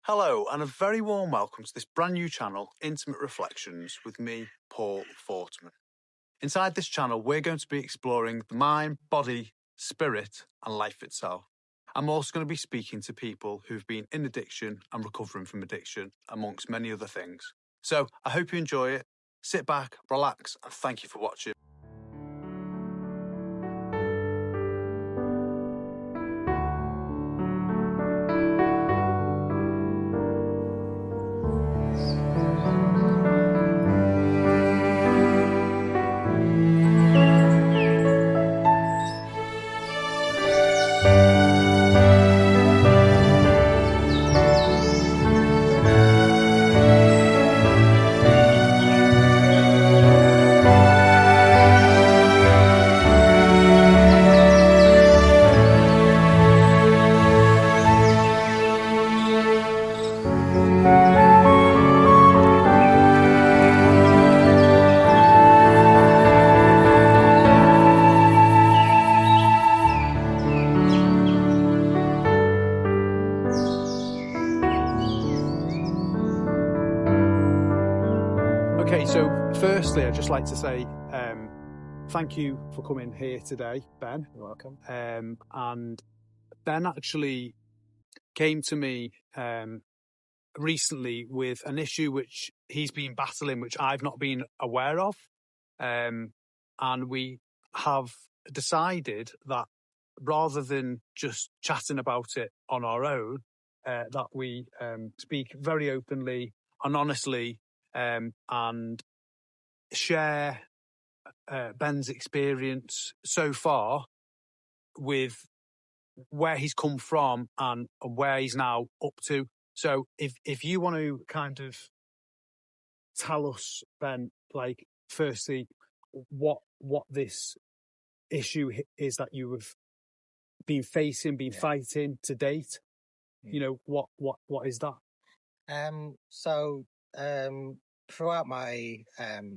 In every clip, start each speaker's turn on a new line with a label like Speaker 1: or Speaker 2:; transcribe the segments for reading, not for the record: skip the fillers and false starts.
Speaker 1: Hello, and a very warm welcome to this brand new channel, Intimate Reflections, with me, Paul Fortman. Inside this channel, we're going to be exploring the mind, body, spirit, and life itself. I'm also going to be speaking to people who've been in addiction and recovering from addiction, amongst many other things. So I hope you enjoy it. Sit back, relax, and thank you for watching. Okay, so firstly, I'd just like to say thank you for coming here today, Ben.
Speaker 2: You're welcome.
Speaker 1: And Ben actually came to me recently with an issue which he's been battling, which I've not been aware of. And we have decided that rather than just chatting about it on our own, that we speak very openly and honestly and share Ben's experience so far with where he's come from and where he's now up to. So if you want to kind of tell us, Ben, like firstly, what this issue is that you have been facing, fighting to date, you know, what is that?
Speaker 2: Throughout my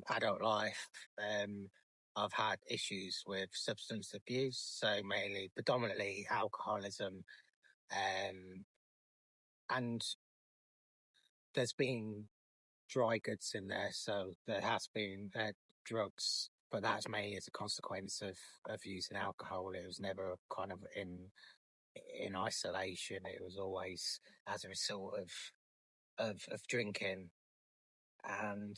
Speaker 2: adult life, I've had issues with substance abuse, so mainly predominantly alcoholism, and there's been dry goods in there, so there has been drugs, but that's mainly as a consequence of using alcohol. It was never kind of in isolation. It was always as a result of drinking. And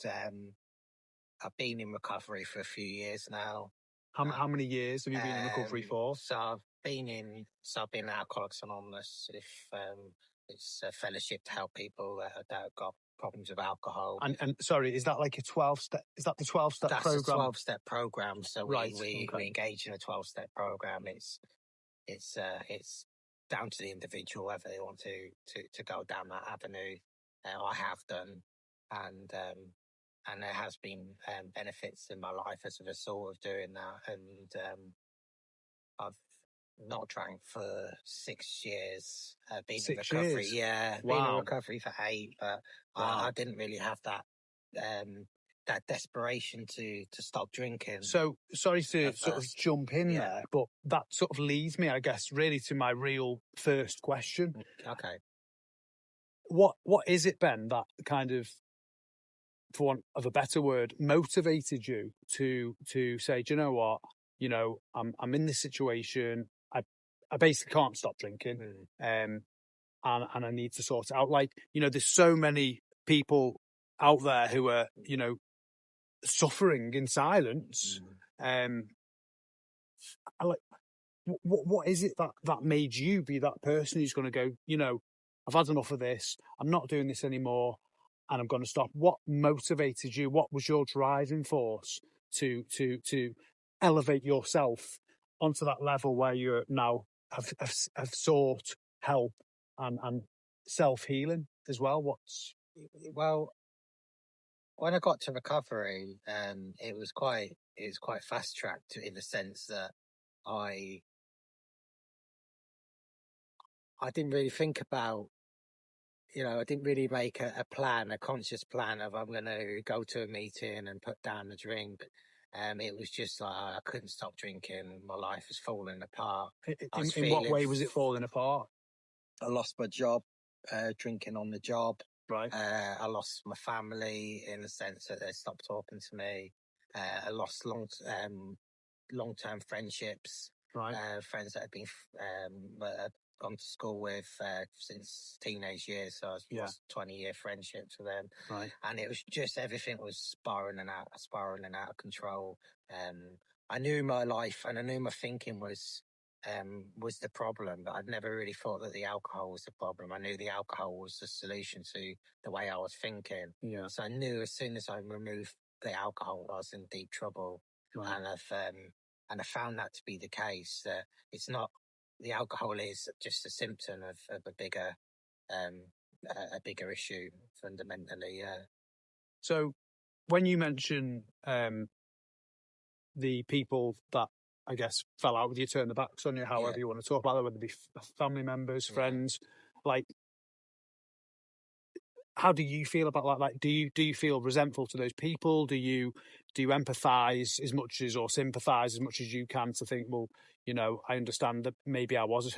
Speaker 2: I've been in recovery for a few years now.
Speaker 1: How many years have you been in recovery for?
Speaker 2: I've been in Alcoholics Anonymous. It's a fellowship to help people that have got problems with alcohol.
Speaker 1: And sorry, is that like a 12-step? Is that the 12-step program?
Speaker 2: That's a 12-step program. So
Speaker 1: right,
Speaker 2: we engage in a 12-step program. It's down to the individual whether they want to go down that avenue. I have done, and there has been benefits in my life as a result of doing that. And I've not drank for 6 years. Been in recovery, been in recovery for 8, but I didn't really have that that desperation to stop drinking.
Speaker 1: So sorry to sort of jump in there, but that sort of leads me, I guess, really to my real first question.
Speaker 2: Okay.
Speaker 1: What is it, Ben, that kind of, for want of a better word, motivated you to say, do you know what, you know, I'm in this situation, I basically can't stop drinking, and I need to sort it out. Like, you know, there's so many people out there who are, you know, suffering in silence. What is it that made you be that person who's going to go, you know, I've had enough of this, I'm not doing this anymore, and I'm going to stop? What motivated you? What was your driving force to elevate yourself onto that level where you now have sought help and self-healing as well?
Speaker 2: Well, when I got to recovery, it was quite fast tracked in the sense that I didn't really think about, you know, I didn't really make a conscious plan of I'm going to go to a meeting and put down the drink. It was just like I couldn't stop drinking. My life was falling apart.
Speaker 1: In what way was it falling apart?
Speaker 2: I lost my job. drinking on the job.
Speaker 1: Right.
Speaker 2: I lost my family in the sense that they stopped talking to me. I lost long-term friendships.
Speaker 1: Right.
Speaker 2: Friends that I'd gone to school with since teenage years, so I lost 20-year friendships with them.
Speaker 1: Right.
Speaker 2: And it was just everything was spiraling out of control. I knew my life and I knew my thinking was the problem, but I'd never really thought that the alcohol was the problem. I knew the alcohol was the solution to the way I was thinking.
Speaker 1: Yeah.
Speaker 2: So I knew as soon as I removed the alcohol, I was in deep trouble.
Speaker 1: Right.
Speaker 2: And I found that to be the case. That it's not the alcohol is just a symptom of a bigger issue fundamentally. Yeah.
Speaker 1: So when you mention the people that I guess fell out with you, turned their backs on you, however you want to talk about it, whether it be family members, friends, like, how do you feel about that? Like, do you feel resentful to those people? Do you empathise as much as, or sympathise as much as you can to think, well, you know, I understand that maybe I was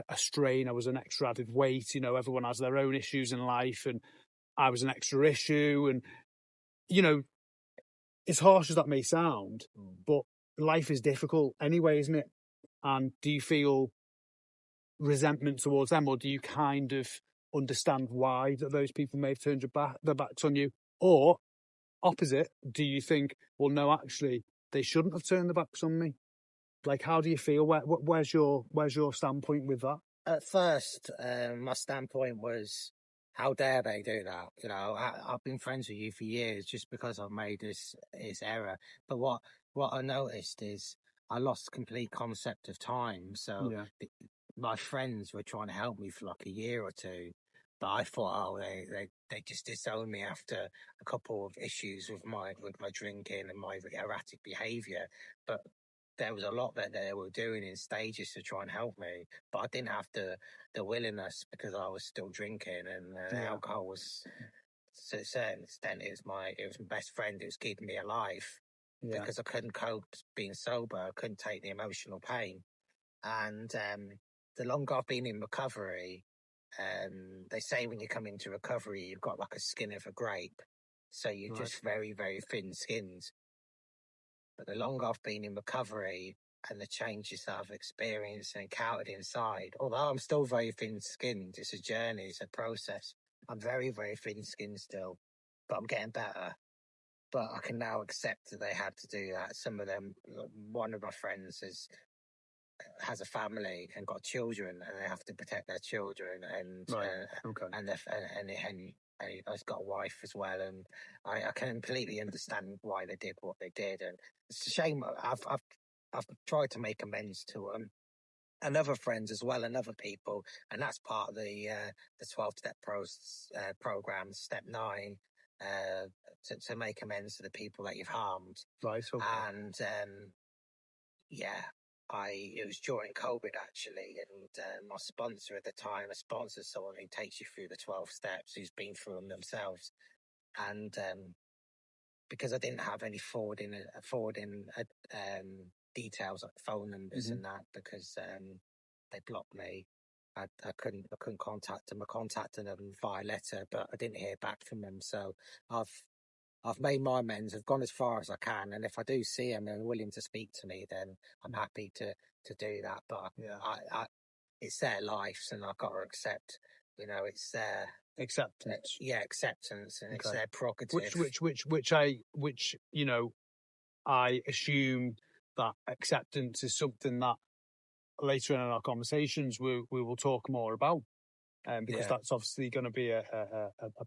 Speaker 1: a strain, I was an extra added weight. You know, everyone has their own issues in life, and I was an extra issue. And you know, as harsh as that may sound, but life is difficult anyway, isn't it? And do you feel resentment towards them, or do you kind of understand why that those people may have turned their backs on you? Or opposite, do you think, well, no, actually, they shouldn't have turned their backs on me? Like, how do you feel? Where's your standpoint with that?
Speaker 2: At first, my standpoint was, how dare they do that? You know, I've been friends with you for years just because I've made this error. But what I noticed is I lost complete concept of time. So my friends were trying to help me for like a year or two, but I thought, oh, they just disowned me after a couple of issues with my drinking and my erratic behaviour. But there was a lot that they were doing in stages to try and help me, but I didn't have the willingness because I was still drinking, and alcohol was, to a certain extent, it was my best friend. It was keeping me alive because I couldn't cope being sober. I couldn't take the emotional pain, and the longer I've been in recovery, they say when you come into recovery, you've got like a skin of a grape, so you're just very, very thin-skinned. But the longer I've been in recovery and the changes that I've experienced and encountered inside, although I'm still very thin-skinned, it's a journey, it's a process. I'm very, very thin-skinned still, but I'm getting better. But I can now accept that they had to do that. Some of them, one of my friends has a family and got children, and they have to protect their children, and he's got a wife as well, and I can completely understand why they did what they did, and it's a shame. I've tried to make amends to them and other friends as well, and other people, and that's part of the 12-step program, step 9, to make amends to the people that you've harmed.
Speaker 1: Right. Okay.
Speaker 2: And it was during COVID actually, and my sponsor at the time, a sponsor is someone who takes you through the 12 steps, who's been through them themselves, and because I didn't have any forwarding details like phone numbers and that, because they blocked me. I couldn't contact them. I contacted them via letter, but I didn't hear back from them. So I've made my amends. I've gone as far as I can, and if I do see them and they're willing to speak to me, then I'm happy to do that. But it's their lives, and I've got to accept. You know, it's their
Speaker 1: acceptance.
Speaker 2: Acceptance, and it's their prerogative.
Speaker 1: Which you know, I assume that acceptance is something that later in our conversations we will talk more about. Because that's obviously going to be a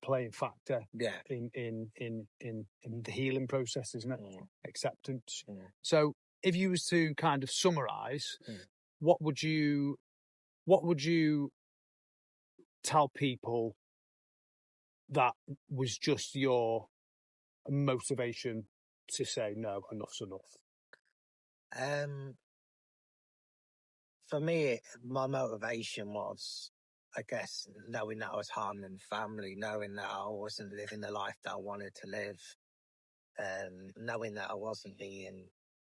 Speaker 1: playing factor in the healing process, isn't it? Acceptance. So if you was to kind of summarize, what would you tell people that was just your motivation to say, no, enough's enough?
Speaker 2: For me, my motivation was, I guess, knowing that I was harming family, knowing that I wasn't living the life that I wanted to live, knowing that I wasn't being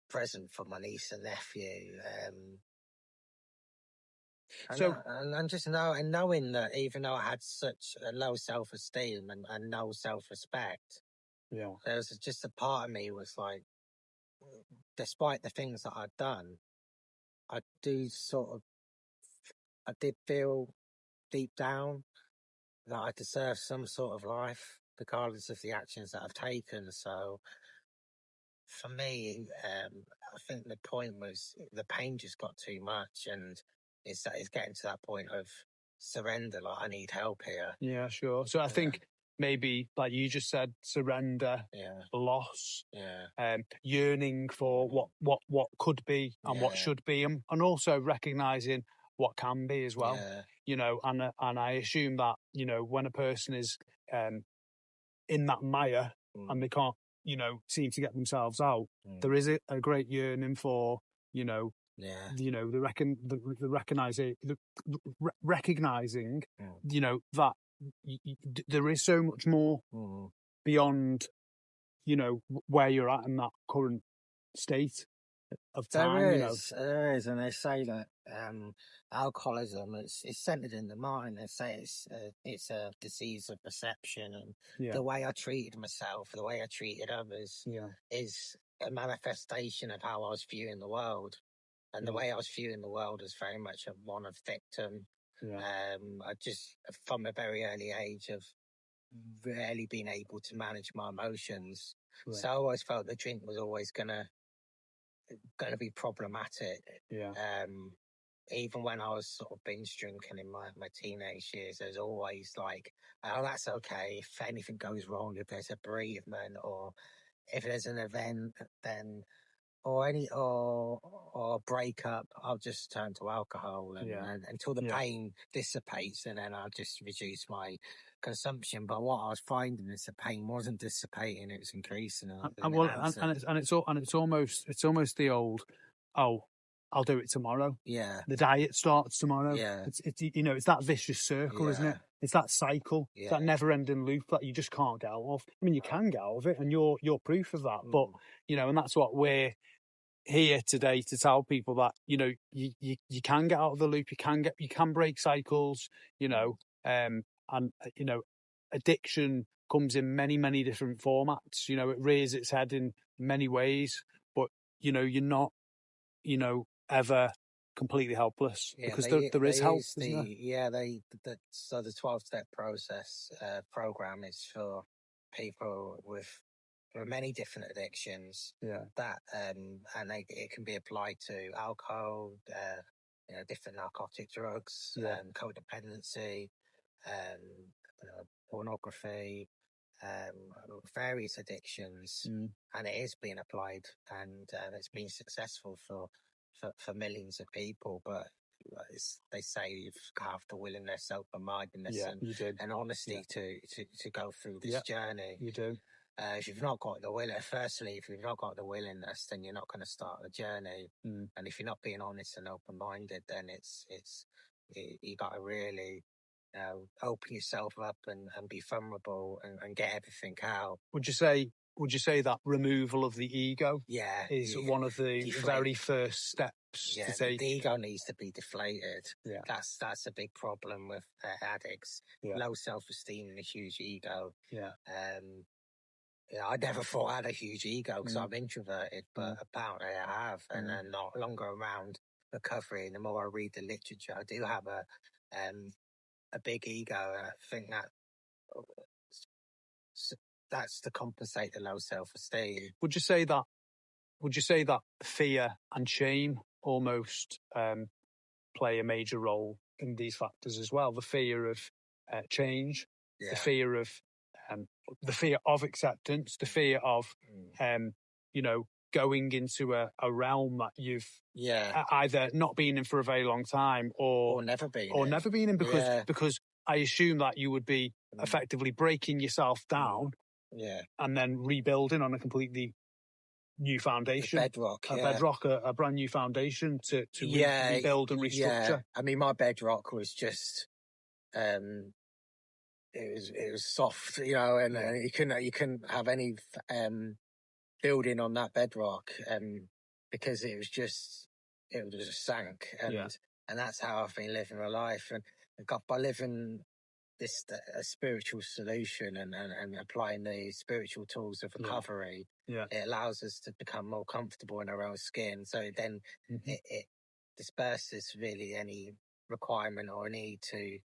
Speaker 2: present for my niece and nephew,
Speaker 1: So
Speaker 2: and just knowing that even though I had such a low self-esteem and no self-respect,
Speaker 1: yeah,
Speaker 2: there was just a part of me was like, despite the things that I'd done, I do sort of, I did feel deep down that I deserve some sort of life, regardless of the actions that I've taken. So for me, I think the point was the pain just got too much, and it's getting to that point of surrender. Like, I need help here.
Speaker 1: yeah, sure. So I think maybe, like you just said, surrender,
Speaker 2: Yeah,
Speaker 1: loss,
Speaker 2: yeah,
Speaker 1: yearning for what could be and what
Speaker 2: yeah,
Speaker 1: should be, and also recognizing what can be as well.
Speaker 2: yeah.
Speaker 1: You know, and I assume that, you know, when a person is in that mire and they can't, you know, seem to get themselves out, there is a great yearning for, you know,
Speaker 2: Yeah,
Speaker 1: the recognizing, you know, that there is so much more beyond, you know, where you're at in that current state of time. You know,
Speaker 2: there is, and they say that alcoholism is centered in the mind. They say it's a disease of perception, and
Speaker 1: yeah,
Speaker 2: the way I treated myself, the way I treated others,
Speaker 1: yeah,
Speaker 2: is a manifestation of how I was viewing the world. And the
Speaker 1: Yeah.
Speaker 2: way I was viewing the world is very much one of victim.
Speaker 1: yeah,
Speaker 2: I just, from a very early age, have rarely been able to manage my emotions.
Speaker 1: right,
Speaker 2: So I always felt the drink was always gonna be problematic.
Speaker 1: yeah,
Speaker 2: Even when I was sort of binge drinking in my teenage years, there's always like, oh, that's okay. If anything goes wrong, if there's a bereavement or if there's an event, then or breakup, I'll just turn to alcohol and until the
Speaker 1: yeah.
Speaker 2: pain dissipates, and then I'll just reduce my consumption. But what I was finding is the pain wasn't dissipating; it was increasing.
Speaker 1: Well, it's almost the old, oh, I'll do it tomorrow.
Speaker 2: Yeah,
Speaker 1: The diet starts tomorrow.
Speaker 2: yeah,
Speaker 1: It's you know, it's that vicious circle, isn't it?
Speaker 2: yeah,
Speaker 1: It's that cycle, it's that
Speaker 2: yeah.
Speaker 1: never-ending loop that you just can't get out of. I mean, you can get out of it, and you're proof of that. But you know, and that's what we're here today to tell people, that you know, you can get out of the loop. You can break cycles. You know, and you know, addiction comes in many different formats. You know, it rears its head in many ways, but you know, you're not, you know, ever completely helpless,
Speaker 2: Yeah,
Speaker 1: because there is help,
Speaker 2: use
Speaker 1: isn't there?
Speaker 2: so the 12-step process program is for people with many different addictions
Speaker 1: Yeah,
Speaker 2: that and it can be applied to alcohol, you know, different narcotic drugs,
Speaker 1: yeah,
Speaker 2: codependency, pornography, various addictions, and it is being applied, and it's been successful for millions of people. But they say you've got the willingness, open-mindedness,
Speaker 1: yeah. You did.
Speaker 2: and honesty to go through this journey.
Speaker 1: You do.
Speaker 2: If you've not got the if you've not got the willingness, then you're not going to start the journey. And if you're not being honest and open-minded, then you got to really open yourself up and be vulnerable and get everything out.
Speaker 1: Would you say that removal of the ego is one of the very first steps to take?
Speaker 2: The ego needs to be deflated.
Speaker 1: Yeah.
Speaker 2: That's a big problem with addicts.
Speaker 1: Yeah.
Speaker 2: Low self-esteem and a huge ego.
Speaker 1: Yeah.
Speaker 2: I never thought I had a huge ego because I'm introverted, but apparently I have, and then not longer around recovery. And the more I read the literature, I do have a big ego, and I think that's to compensate the low self-esteem.
Speaker 1: Would you say that fear and shame almost play a major role in these factors as well? The fear of change, the fear of acceptance, the fear of you know, going into a realm that you've either not been in for a very long time or
Speaker 2: never been
Speaker 1: in, because I assume that you would be effectively breaking yourself down and then rebuilding on a completely new foundation, a brand new foundation to rebuild and restructure.
Speaker 2: I mean, my bedrock was just it was soft, you know, and you couldn't have any building on that bedrock because it was just sank. And and that's how I've been living my life. And by living this a spiritual solution and applying the spiritual tools of recovery, it allows us to become more comfortable in our own skin. So then it disperses really any requirement or need to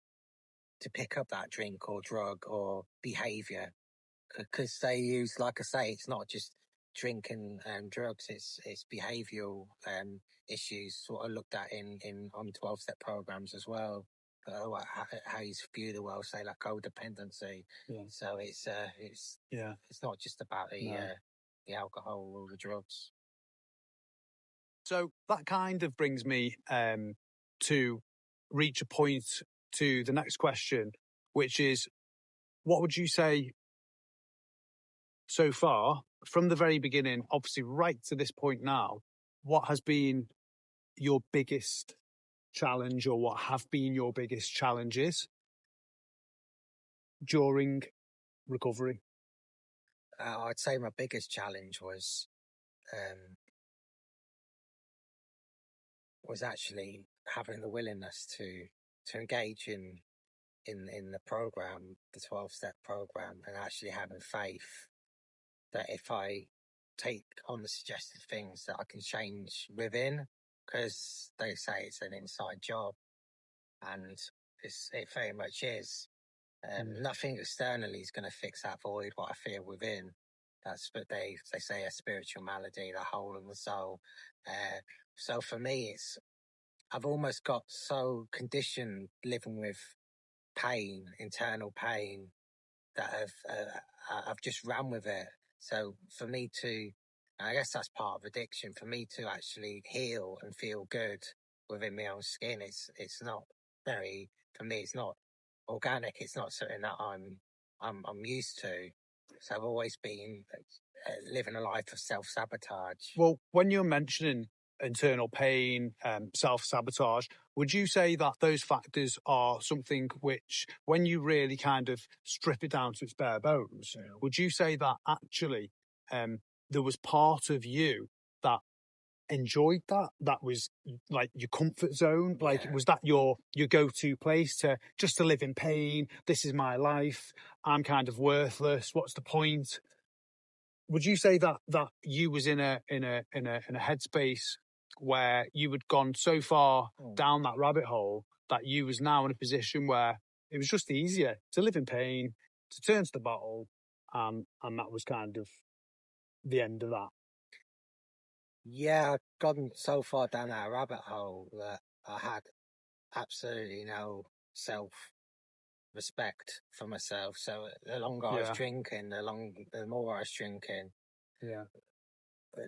Speaker 2: pick up that drink or drug or behavior, because they use, like I say, it's not just drinking and drugs, it's behavioral issues sort of looked at in on 12-step programs as well. How you view the world, say like codependency. So it's not just about the alcohol or the drugs.
Speaker 1: So that kind of brings me to reach a point to the next question, which is, what would you say so far, from the very beginning, obviously right to this point now, what has been your biggest challenge, or what have been your biggest challenges during recovery?
Speaker 2: I'd say my biggest challenge was actually having the willingness to engage in the program, the 12-step program, and actually having faith that if I take on the suggested things that I can change within, because they say it's an inside job, and it very much is. Nothing externally is going to fix that void, what I feel within. That's what they say, a spiritual malady, the hole in the soul. So for me, I've almost got so conditioned living with pain, internal pain, that I've just ran with it. So for me to, I guess that's part of addiction, for me to actually heal and feel good within my own skin, it's not very, for me, it's not organic. It's not something that I'm used to. So I've always been living a life of self-sabotage.
Speaker 1: Well, when you're mentioning internal pain, self-sabotage, would you say that those factors are something which, when you really kind of strip it down to its bare bones, would you say that actually there was part of you that enjoyed that was like your comfort zone? Like, was that your go-to place to live in pain? This is my life. I'm kind of worthless. What's the point? Would you say that you was in a headspace where you had gone so far down that rabbit hole that you was now in a position where it was just easier to live in pain, to turn to the bottle, and that was kind of the end of that?
Speaker 2: Yeah, I'd gone so far down that rabbit hole that I had absolutely no self-respect for myself. So the longer I was drinking, the more I was drinking,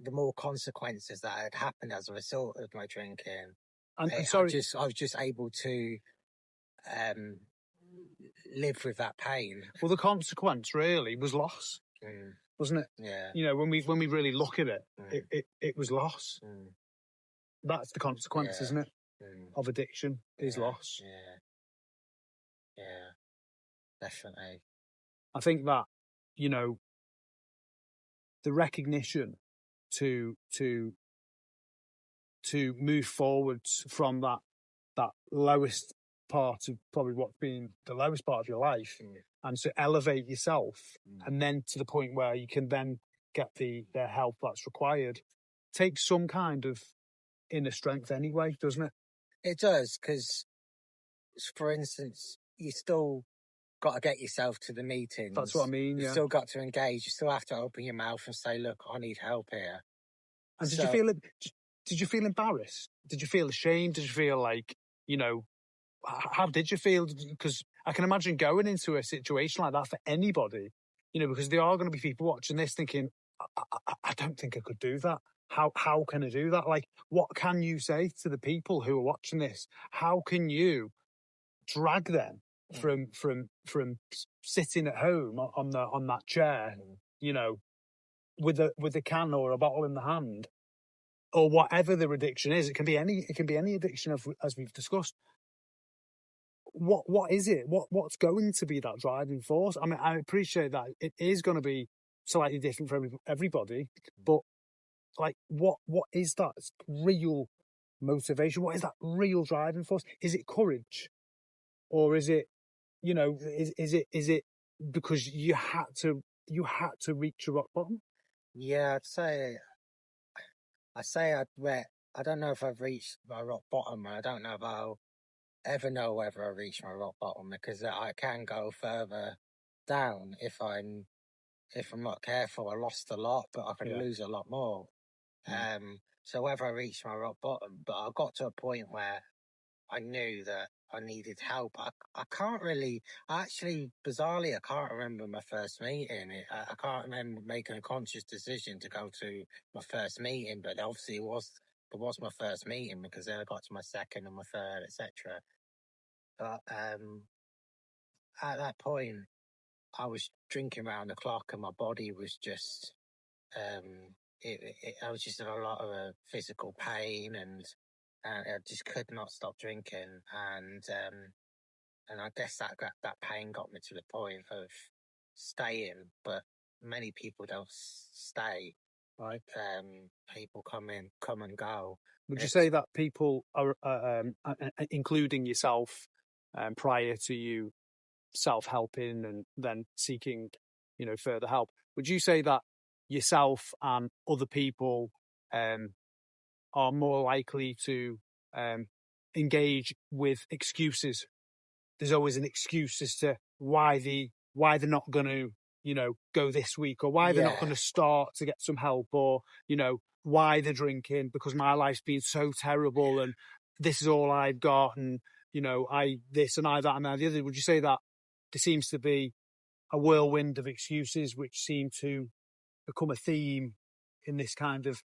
Speaker 2: the more consequences that had happened as a result of my drinking. And sorry, I was just able to live with that pain.
Speaker 1: Well, the consequence really was loss, wasn't it?
Speaker 2: Yeah.
Speaker 1: You know, when we really look at it, it was loss. That's the consequence, isn't it? Of addiction is loss.
Speaker 2: Yeah, definitely.
Speaker 1: I think that, you know, the recognition to move forwards from that lowest part of probably what's been the lowest part of your life, and to elevate yourself, and then to the point where you can then get the help that's required, takes some kind of inner strength anyway, doesn't it?
Speaker 2: It does, because, for instance, you still got to get yourself to the meetings.
Speaker 1: That's what I mean.
Speaker 2: You still got to engage. You still have to open your mouth and say, "Look, I need help here."
Speaker 1: And did you feel embarrassed? Did you feel ashamed? Did you feel like, you know, how did you feel? Because I can imagine going into a situation like that for anybody, you know, because there are going to be people watching this thinking, I don't think I could do that. How can I do that? Like, what can you say to the people who are watching this? How can you drag them from sitting at home on that chair, you know, with a can or a bottle in the hand, or whatever their addiction is? It can be any addiction, as we've discussed. What is it? What's going to be that driving force? I mean, I appreciate that it is going to be slightly different for everybody, but like, what is that real motivation? What is that real driving force? Is it courage, or is it, you know, is it because you had to reach your rock bottom?
Speaker 2: Yeah, I say I don't know if I've reached my rock bottom, and I don't know if I'll ever know whether I reach my rock bottom, because I can go further down if I'm not careful. I lost a lot, but I can
Speaker 1: Yeah.
Speaker 2: lose a lot more. So whether I reached my rock bottom, but I got to a point where I knew that I needed help. I can't really, actually, bizarrely, I can't remember my first meeting. I can't remember making a conscious decision to go to my first meeting, but obviously it was my first meeting, because then I got to my second and my third, etc. But at that point, I was drinking around the clock, and my body was just, I was just in a lot of physical pain, and I just could not stop drinking, and I guess that pain got me to the point of staying. But many people don't stay.
Speaker 1: Right.
Speaker 2: People come and go.
Speaker 1: Would you say that people are, including yourself, prior to you self-helping and then seeking, you know, further help, would you say that yourself and other people are more likely to engage with excuses? There's always an excuse as to why they're not going to, you know, go this week, or why they're not going to start to get some help, or, you know, why they're drinking because my life's been so terrible and this is all I've got, and, you know, I this and I that and I the other. Would you say that there seems to be a whirlwind of excuses which seem to become a theme in this kind of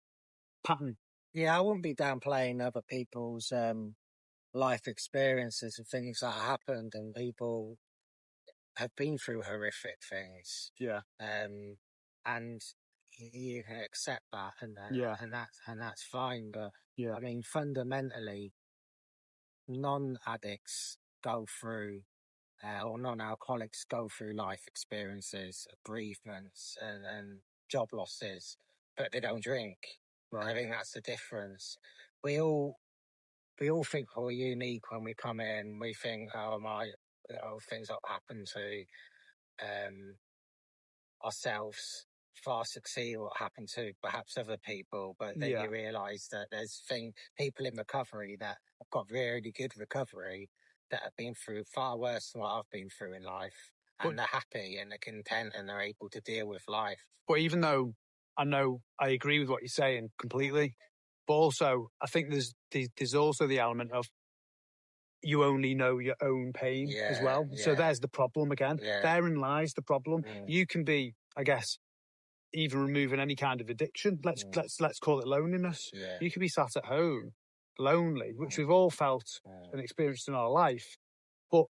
Speaker 1: pattern?
Speaker 2: Yeah, I wouldn't be downplaying other people's life experiences and things that happened, and people have been through horrific things.
Speaker 1: Yeah.
Speaker 2: And you can accept that,
Speaker 1: Yeah.
Speaker 2: and that's fine. But
Speaker 1: Yeah.
Speaker 2: I mean, fundamentally, non-addicts go through, or non-alcoholics go through life experiences, bereavements, and job losses, but they don't drink.
Speaker 1: Right.
Speaker 2: I think that's the difference. We all think we're unique when we come in. We think, things that happen to ourselves far succeed what happened to perhaps other people, but then
Speaker 1: Yeah.
Speaker 2: you realise that there's people in recovery that have got really good recovery, that have been through far worse than what I've been through in life, and they're happy and they're content and they're able to deal with life.
Speaker 1: But even though I know I agree with what you're saying completely, but also I think there's also the element of you only know your own pain as well. So there's the problem again. Therein lies the problem. You can be, I guess, even removing any kind of addiction. Let's call it loneliness. You could be sat at home lonely, which we've all felt and experienced in our life. But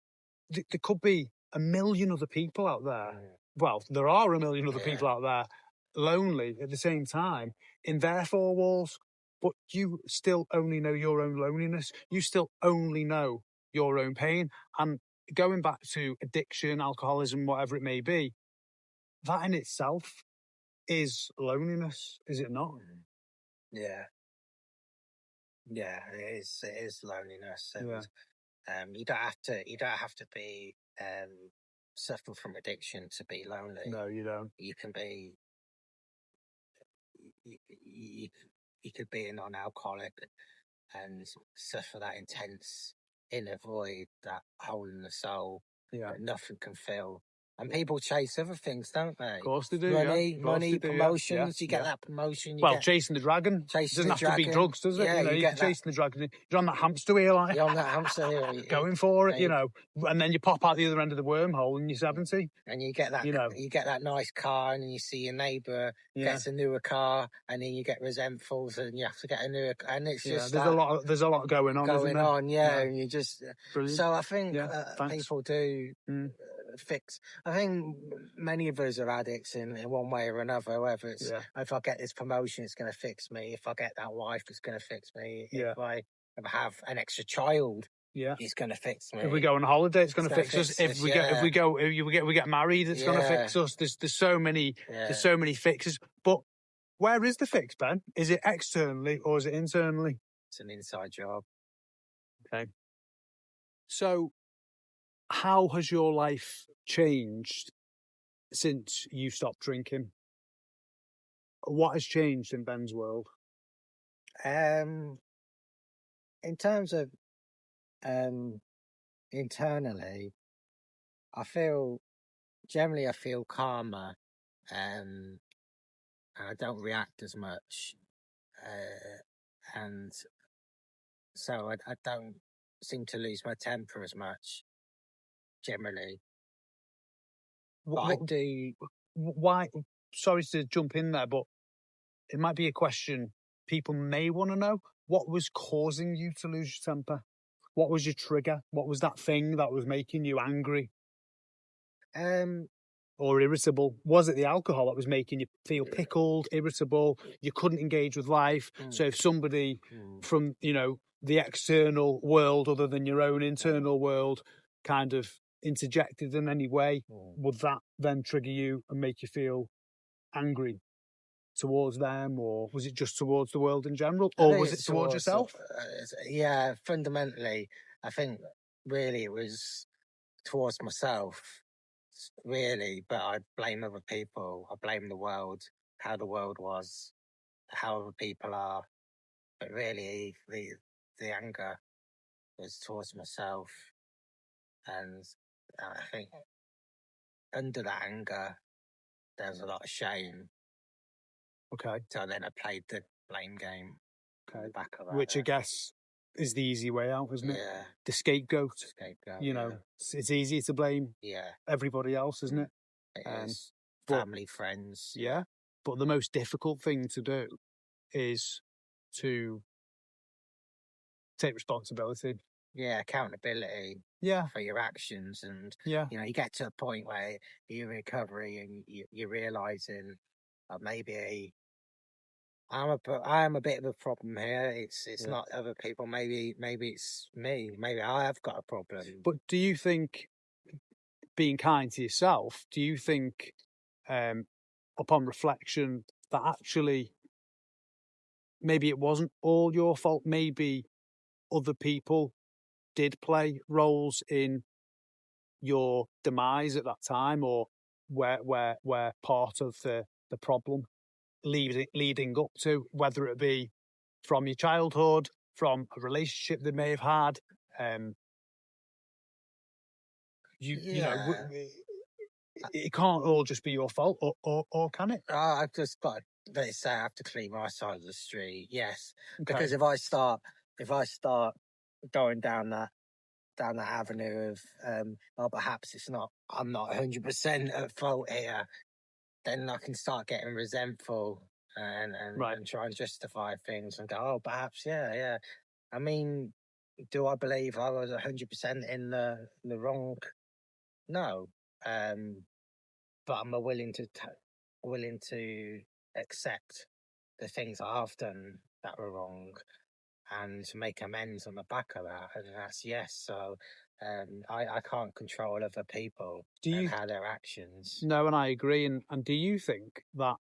Speaker 1: there could be a million other people out there. Well, there are a million other people out there lonely at the same time in their four walls, but you still only know your own loneliness. You still only know your own pain. And going back to addiction, alcoholism, whatever it may be, that in itself is loneliness, is it not?
Speaker 2: Yeah, it is loneliness, and you don't have to be suffer from addiction to be lonely.
Speaker 1: No, you don't.
Speaker 2: You can be, you could be a non-alcoholic and suffer that intense inner void, that hole in the soul that nothing can fill. And people chase other things, don't they?
Speaker 1: Of course they do.
Speaker 2: Money, promotions. You get that promotion.
Speaker 1: Chasing the dragon. It doesn't have to be drugs, does it?
Speaker 2: Yeah,
Speaker 1: you get chasing the dragon. You're on that hamster wheel, like
Speaker 2: you're on that hamster wheel,
Speaker 1: going for it, you know. And then you pop out the other end of the wormhole and you're 70.
Speaker 2: And you get that, you get that nice car, and then you see your neighbour gets a newer car, and then you get resentful, and you have to get a newer. And it's just
Speaker 1: there's a lot going on.
Speaker 2: And you just. Brilliant. So I think people do. Fix. I think many of us are addicts in one way or another. Whether it's if I get this promotion, it's going to fix me. If I get that wife, it's going to fix me. If I have an extra child, it's going to fix me.
Speaker 1: If we go on holiday, it's going to fix us. If we get married, it's going to fix us. There's so many fixes. But where is the fix, Ben? Is it externally or is it internally?
Speaker 2: It's an inside job.
Speaker 1: Okay. So, how has your life changed since you stopped drinking? What has changed in Ben's world?
Speaker 2: In terms of internally, I feel calmer, and I don't react as much, and so I don't seem to lose my temper as much generally. But I do.
Speaker 1: Why? Sorry to jump in there, but it might be a question people may want to know. What was causing you to lose your temper? What was your trigger? What was that thing that was making you angry or irritable? Was it the alcohol that was making you feel pickled, irritable? You couldn't engage with life. So if somebody from, the external world other than your own internal world kind of interjected in any way, would that then trigger you and make you feel angry towards them, or was it just towards the world in general, or was it towards yourself?
Speaker 2: Yeah, fundamentally, I think really it was towards myself, really. But I blame other people. I blame the world, how the world was, how other people are. But really, the anger was towards myself, and I think under that anger, there was a lot of shame.
Speaker 1: Okay.
Speaker 2: So then I played the blame game.
Speaker 1: Okay.
Speaker 2: Back of that,
Speaker 1: which I guess is the easy way out, isn't it?
Speaker 2: Yeah.
Speaker 1: The scapegoat.
Speaker 2: Scapegoat.
Speaker 1: It's easy to blame everybody else, isn't it?
Speaker 2: It is.
Speaker 1: but-
Speaker 2: Family, friends.
Speaker 1: Yeah. But the most difficult thing to do is to take responsibility.
Speaker 2: Yeah, accountability
Speaker 1: Yeah.
Speaker 2: for your actions, and
Speaker 1: Yeah.
Speaker 2: you get to a point where you're in recovery and you're realizing maybe I am a bit of a problem here. It's not other people. Maybe it's me. Maybe I have got a problem.
Speaker 1: But do you think, being kind to yourself, do you think, upon reflection, that actually maybe it wasn't all your fault? Maybe other people did play roles in your demise at that time, or where part of the problem leading up to, whether it be from your childhood, from a relationship they may have had. It can't all just be your fault, or can it?
Speaker 2: I've just got to say I have to clean my side of the street. Yes,
Speaker 1: Okay.
Speaker 2: because if I start going down that avenue of perhaps I'm not 100% at fault here, then I can start getting resentful and try and justify things and go, oh, perhaps yeah. I mean, do I believe I was 100% in the wrong? No, but I'm willing to accept the things I've done that were wrong and to make amends on the back of that, and that's yes. So I can't control other people and how their actions.
Speaker 1: No, and I agree. And do you think that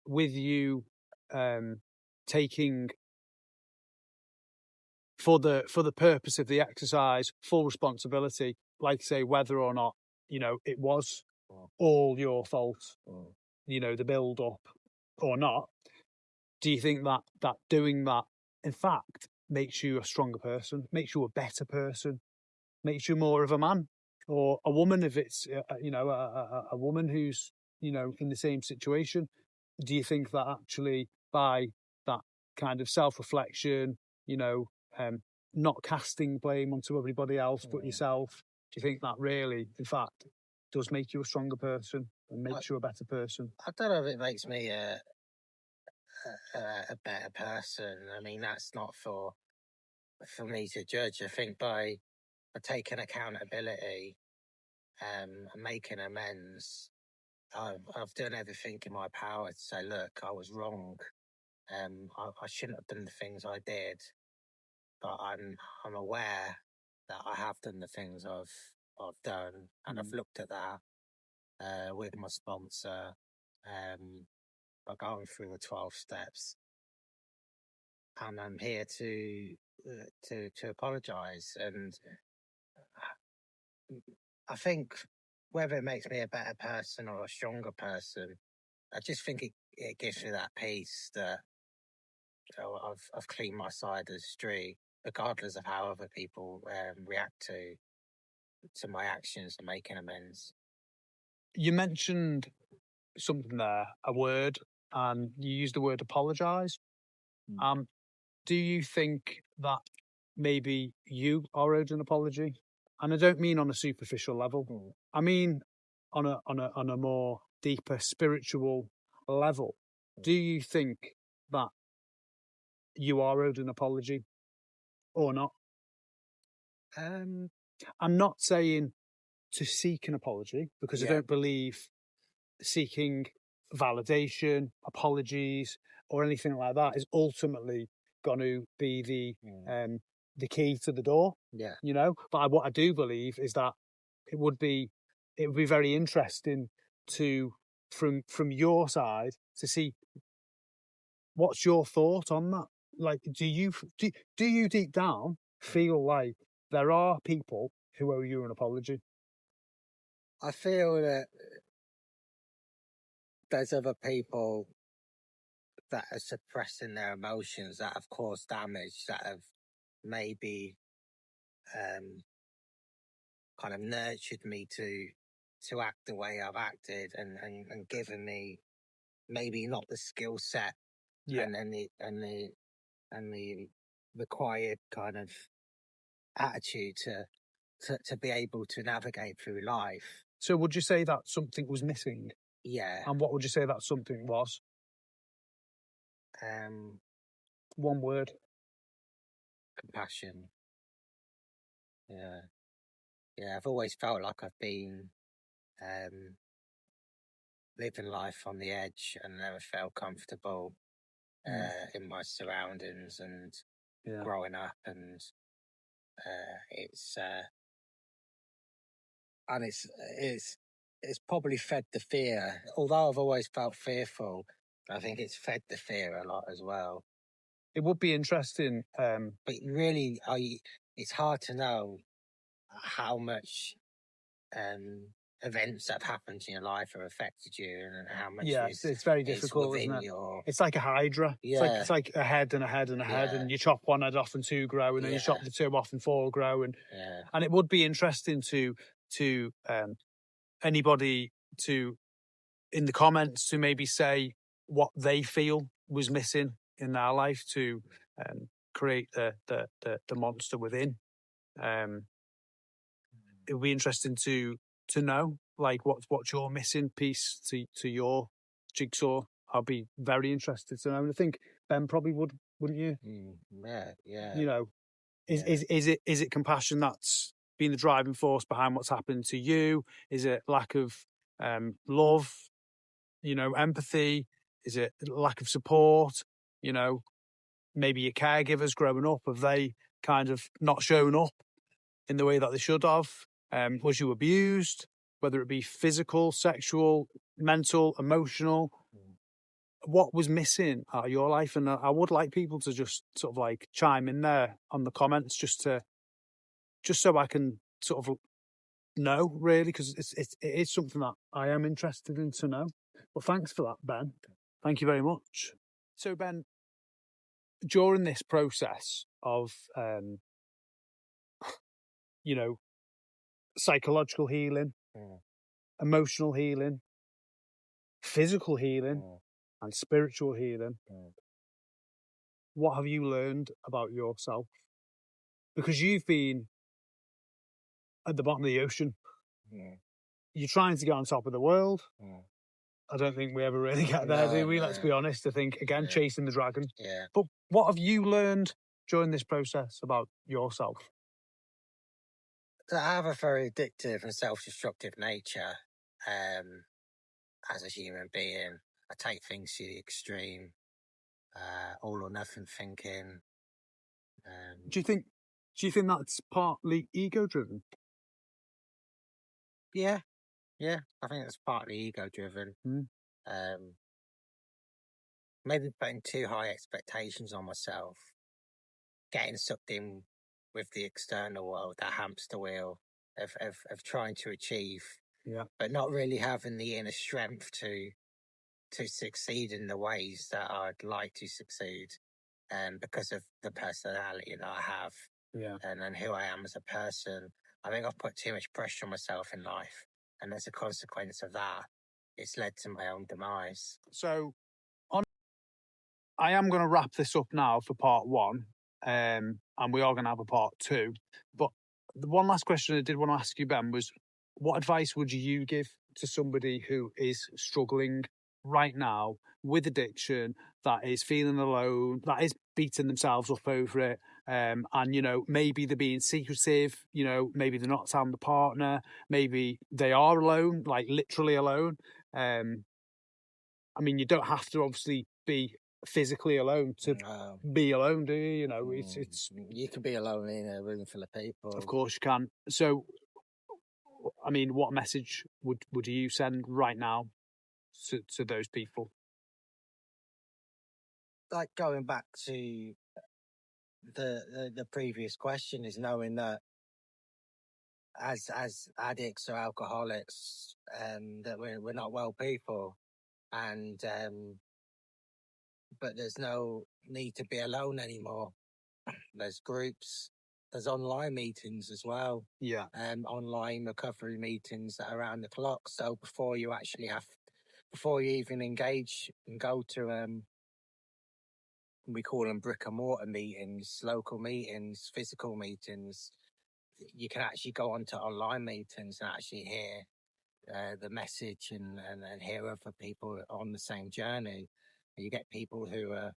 Speaker 1: with you taking, for the purpose of the exercise, full responsibility, like say whether or not it was all your fault, the build up or not, do you think that doing that in fact makes you a stronger person, makes you a better person, makes you more of a man or a woman, if it's a woman who's in the same situation? Do you think that actually by that kind of self-reflection, not casting blame onto everybody else but yourself, do you think that really in fact does make you a stronger person and makes you a better person?
Speaker 2: I don't know if it makes me a better person. I mean, that's not for me to judge. I think by taking accountability and making amends, I've done everything in my power to say, look, I was wrong. I shouldn't have done the things I did, but I'm aware that I have done the things I've done, and I've looked at that with my sponsor by going through the 12 steps. and I'm here to apologise. And I think whether it makes me a better person or a stronger person, I just think it gives me that peace that I've cleaned my side of the street, regardless of how other people react to my actions and making amends.
Speaker 1: You mentioned something there, a word, and you used the word apologise. Do you think that maybe you are owed an apology? And I don't mean on a superficial level. I mean on a more deeper spiritual level. Do you think that you are owed an apology or not? I'm not saying to seek an apology, because I don't believe seeking validation, apologies, or anything like that is ultimately going to be the key to the door.
Speaker 2: Yeah.
Speaker 1: You know, but what I do believe is that it would be very interesting to from your side to see what's your thought on that. Like, do you deep down feel like there are people who owe you an apology?
Speaker 2: I feel that there's other people that are suppressing their emotions, that have caused damage, that have maybe kind of nurtured me to act the way I've acted, and given me maybe not the skill set and the required kind of attitude to be able to navigate through life.
Speaker 1: So would you say that something was missing?
Speaker 2: Yeah.
Speaker 1: And what would you say that something was? One word.
Speaker 2: Compassion. Yeah. Yeah, I've always felt like I've been living life on the edge and never felt comfortable in my surroundings and growing up, and it's probably fed the fear. Although I've always felt fearful, I think it's fed the fear a lot as well.
Speaker 1: It would be interesting.
Speaker 2: But really, it's hard to know how much events that have happened in your life have affected you, and how much.
Speaker 1: Yeah, it's very difficult, isn't it? It's like a hydra.
Speaker 2: Yeah.
Speaker 1: It's like a head and a head and a head, and you chop one head off and two grow, and then you chop the two off and four grow, and it would be interesting to anybody to in the comments to maybe say what they feel was missing in their life to create the monster within. It would be interesting to know, like, what's your missing piece to your jigsaw. I'll be very interested to know, and I think Ben probably would, wouldn't you?
Speaker 2: Yeah.
Speaker 1: You know, is it compassion that's been the driving force behind what's happened to you? Is it lack of love? You know, empathy? Is it lack of support? You know, maybe your caregivers growing up, have they kind of not shown up in the way that they should have? Was you abused, whether it be physical, sexual, mental, emotional? What was missing out of your life? And I would like people to just sort of like chime in there on the comments, just so I can sort of know, really, because it is something that I am interested in to know. Well, thanks for that, Ben. Thank you very much. So, Ben, during this process of, psychological healing, emotional healing, physical healing, and spiritual healing, what have you learned about yourself? Because you've been at the bottom of the ocean. You're trying to get on top of the world. I don't think we ever really get there, do we? Let's be honest. I think, again, chasing the dragon.
Speaker 2: Yeah.
Speaker 1: But what have you learned during this process about yourself?
Speaker 2: I have a very addictive and self-destructive nature as a human being. I take things to the extreme, all or nothing thinking.
Speaker 1: Do you think that's partly ego-driven?
Speaker 2: Yeah, I think it's partly ego-driven. maybe putting too high expectations on myself, getting sucked in with the external world, that hamster wheel of trying to achieve, but not really having the inner strength to succeed in the ways that I'd like to succeed, because of the personality that I have, and who I am as a person. I think I've put too much pressure on myself in life, and as a consequence of that, it's led to my own demise.
Speaker 1: So, I am going to wrap this up now for part one, and we are going to have a part two. But the one last question I did want to ask you, Ben, was what advice would you give to somebody who is struggling right now with addiction, that is feeling alone, that is beating themselves up over it, and maybe they're being secretive, maybe they're not telling the partner, maybe they are alone, like literally alone. I mean, you don't have to obviously be physically alone to be alone, do you? It's
Speaker 2: you can be alone in a room full of people.
Speaker 1: Of course you can. So, I mean, what message would you send right now to those people?
Speaker 2: Like going back to the previous question, is knowing that as addicts or alcoholics, that we're not well people, and but there's no need to be alone anymore. There's groups, there's online meetings as well. Online recovery meetings that are around the clock. So before you even engage and go to we call them brick and mortar meetings, local meetings, physical meetings, you can actually go on to online meetings and actually hear the message and hear other people on the same journey. You get people who are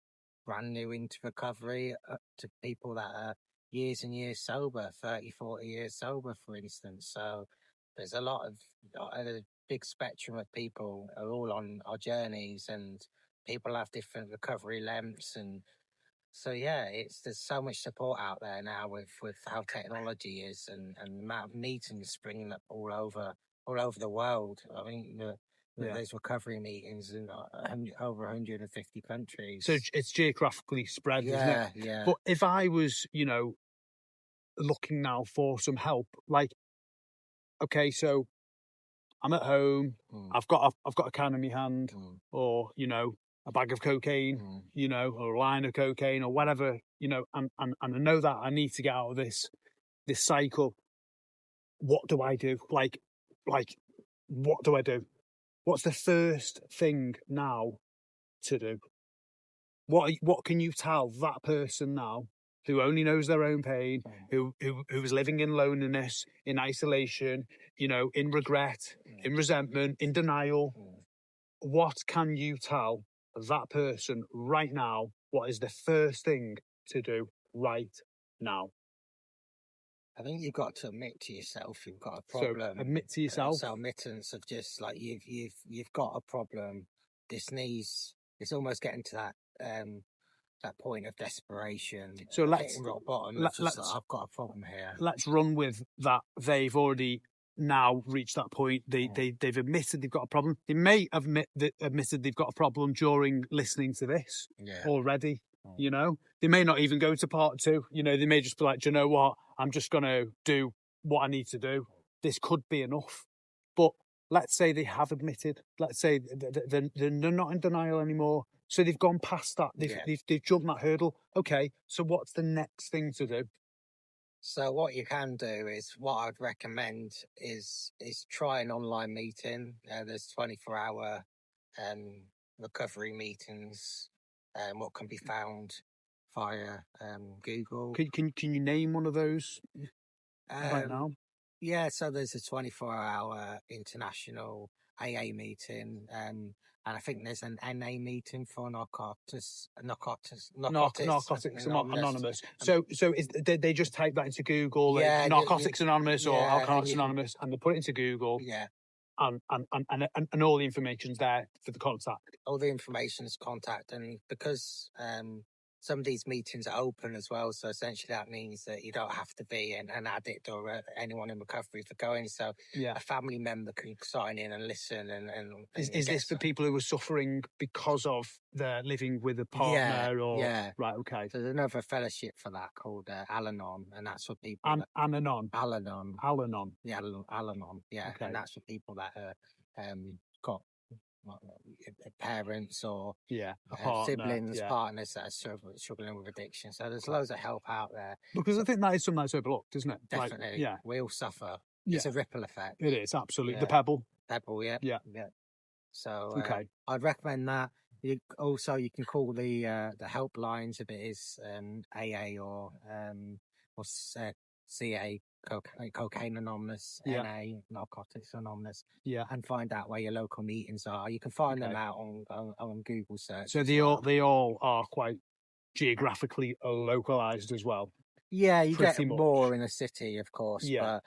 Speaker 2: brand new into recovery, up to people that are years and years sober, 30, 40 years sober, for instance. So there's a big spectrum of people are all on our journeys, and people have different recovery lengths. And so, there's so much support out there now with how technology is, and the amount of meetings springing up all over the world. I mean, there's recovery meetings in over 150 countries.
Speaker 1: So it's geographically spread, isn't it?
Speaker 2: Yeah.
Speaker 1: But if I was, looking now for some help, like, okay, so I'm at home, I've got a can in my hand, or a bag of cocaine, or a line of cocaine, or whatever, and I know that I need to get out of this cycle. What do I do? Like, what do I do? What's the first thing now to do? What can you tell that person now who only knows their own pain, who is living in loneliness, in isolation, in regret, in resentment, in denial? What can you tell that person right now? What is the first thing to do right now?
Speaker 2: I think you've got to admit to yourself you've got a problem.
Speaker 1: So admit to yourself.
Speaker 2: So admittance of just like you've got a problem. It's almost getting to that point of desperation.
Speaker 1: So let's
Speaker 2: rock bottom. I've got a problem here.
Speaker 1: Let's run with that. They've already now reached that point. They've admitted they've got a problem. They may have admitted they've got a problem during listening to this already. They may not even go to part two. They may just be like, do you know what? I'm just going to do what I need to do. This could be enough. But let's say they have admitted. Let's say they're not in denial anymore. So they've gone past that. They've jumped that hurdle. Okay, so what's the next thing to do?
Speaker 2: So what you can do is, what I'd recommend is try an online meeting. There's 24-hour recovery meetings, what can be found via Google.
Speaker 1: Can you name one of those right now?
Speaker 2: Yeah, so there's a 24-hour international AA meeting, and I think there's an NA meeting for Narcotics
Speaker 1: Anonymous. So they just type that into Google, like Narcotics Anonymous or Alcoholics Anonymous, and they put it into Google. And all the information's there for the contact.
Speaker 2: All the information's contact, and because some of these meetings are open as well. So essentially that means that you don't have to be an addict or anyone in recovery for going. So
Speaker 1: Yeah.
Speaker 2: a family member can sign in and listen.
Speaker 1: Is this for people who are suffering because of their living with a partner?
Speaker 2: Yeah.
Speaker 1: Right, okay.
Speaker 2: So there's another fellowship for that called Al-Anon, and that's for people.
Speaker 1: Al-Anon.
Speaker 2: Al-Anon. Yeah, Al-Anon. Yeah,
Speaker 1: Okay.
Speaker 2: and that's for people that are got parents or siblings, partners that are struggling with addiction. So there's loads of help out there.
Speaker 1: Because I think that is something that's overlooked, isn't it?
Speaker 2: Definitely.
Speaker 1: Like,
Speaker 2: we all suffer. It's a ripple effect.
Speaker 1: It is, absolutely. The pebble.
Speaker 2: Yeah. So I'd recommend that. You can call the helplines if it is AA or CA, Cocaine Anonymous, NA, Narcotics Anonymous, and find out where your local meetings are. You can find them out on Google search.
Speaker 1: So they all are quite geographically localized as well.
Speaker 2: Yeah, you get more in a city, of course, but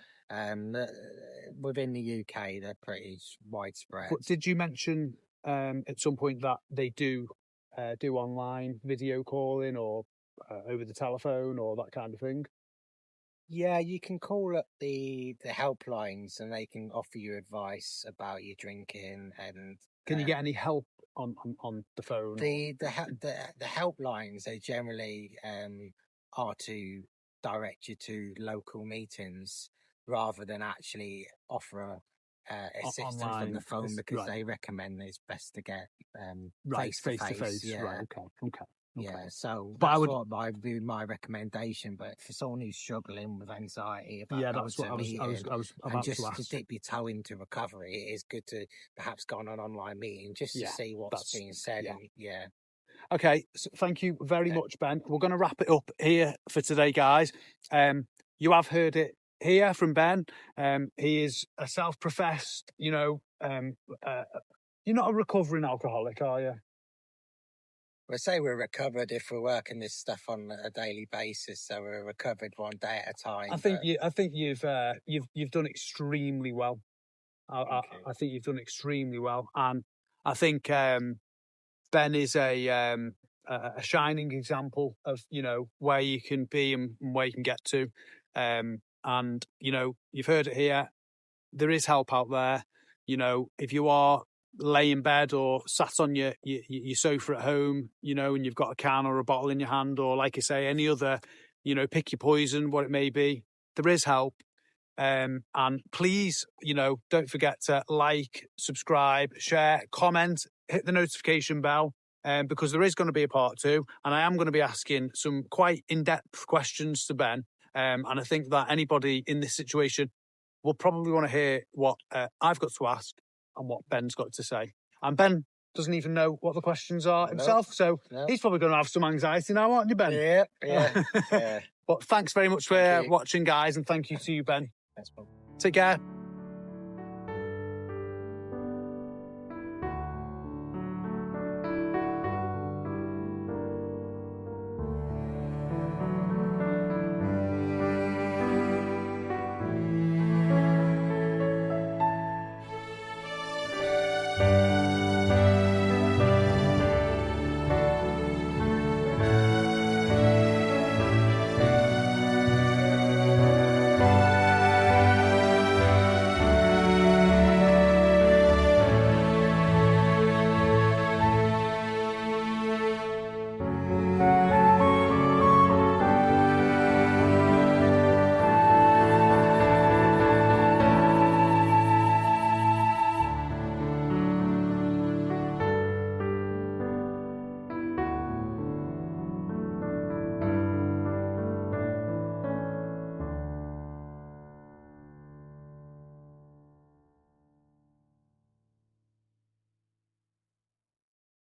Speaker 2: within the UK, they're pretty widespread.
Speaker 1: But did you mention at some point that they do online video calling or over the telephone or that kind of thing?
Speaker 2: Yeah, you can call up the helplines and they can offer you advice about your drinking. And
Speaker 1: can you get any help on the phone?
Speaker 2: The helplines, they generally are to direct you to local meetings rather than actually offer assistance on the phone, because they recommend it's best to get face to face.
Speaker 1: Yeah. Right. Okay.
Speaker 2: Yeah, so that's what would be my recommendation. But for someone who's struggling with anxiety,
Speaker 1: that's what I was about to ask.
Speaker 2: To dip your toe into recovery, it is good to perhaps go on an online meeting just to see what's being said.
Speaker 1: Okay, so thank you very much, Ben. We're going to wrap it up here for today, guys. You have heard it here from Ben. He is a self-professed, you're not a recovering alcoholic, are you?
Speaker 2: We'll say we're recovered if we're working this stuff on a daily basis. So we're recovered one day at a time.
Speaker 1: I think you've done extremely well. I think you've done extremely well, and I think Ben is a shining example of where you can be and where you can get to. And you've heard it here. There is help out there. If you are lay in bed or sat on your sofa at home, and you've got a can or a bottle in your hand, or like I say, any other, pick your poison, what it may be, there is help. And please, don't forget to like, subscribe, share, comment, hit the notification bell, because there is going to be a part 2, and I am going to be asking some quite in-depth questions to Ben. And I think that anybody in this situation will probably want to hear what I've got to ask and what Ben's got to say. And Ben doesn't even know what the questions are himself, so he's probably going to have some anxiety now, aren't you, Ben?
Speaker 2: Yeah.
Speaker 1: But thanks very much for watching, guys, and thank you to you, Ben.
Speaker 2: Thanks, Bob.
Speaker 1: Take care.